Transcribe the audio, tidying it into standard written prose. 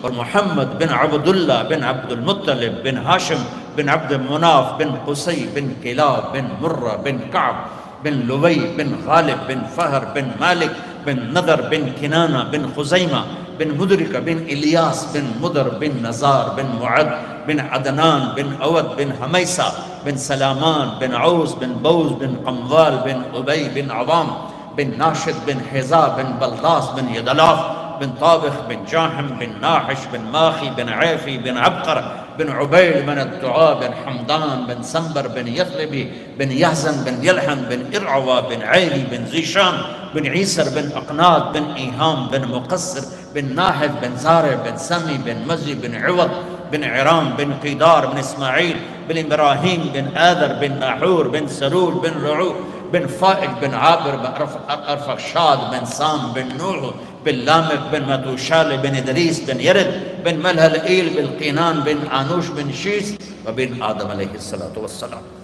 और मोहम्मद बिन अब्दुल्ला बिन अब्दुल मुत्तलिब बिन हाशिम बिन अब्द मुनाफ बिन कुसै बिन किलाब बिन मुर्रा बिन कअब बिन लुवै बिन गालिब बिन फहर बिन मालिक बिन नदर बिन किनाना बिन खुज़ैमा बिन मुदरिका बिन इलियास बिन मुदर बिन नज़ार बिन मुअद बिन अदनान बिन अवद बिन हमैसा बिन सलामान बिन औस बिन बौज बिन कमवाल बिन उबई बिन अवाम बिन नाशिद बिन हिज़ा बिन बल्दास बिन यदलाफ बिन ताबिख बिन जाहिम बिन नाहिश बिन माखी बिन ऐफी बिन अबकर बिन उबैद बिन अद्दुआ बिन हमदान बिन संबर बिन यथलिबी बिन यहजन बिन यलहन बिन इरअवा बिन ऐली बिन ज़ीशान बिन ईसर बिन अक़नाद बिन ईहाम बिन मुक़स्सिर बिन नाहिद बिन ज़ारे बिन समी बिन मज़ी बिन इवद बिन इराम बिन क़ीदार बिन इस्माईल बिन इब्राहीम बिन आदर बिन नाहूर बिन सरूर बिन रुऊ बिन फ़ाइक बिन आबिर बिन अरफ़शाद बिन साम बिन नूह बिन लामिक बिन मतूशाल बिन इदरीस बिन यरद बिन मलहल ईल बिन क़ीनान बिन आनूश बिन शीस व बिन आदम अलैहिस्सलातु वस्सलाम।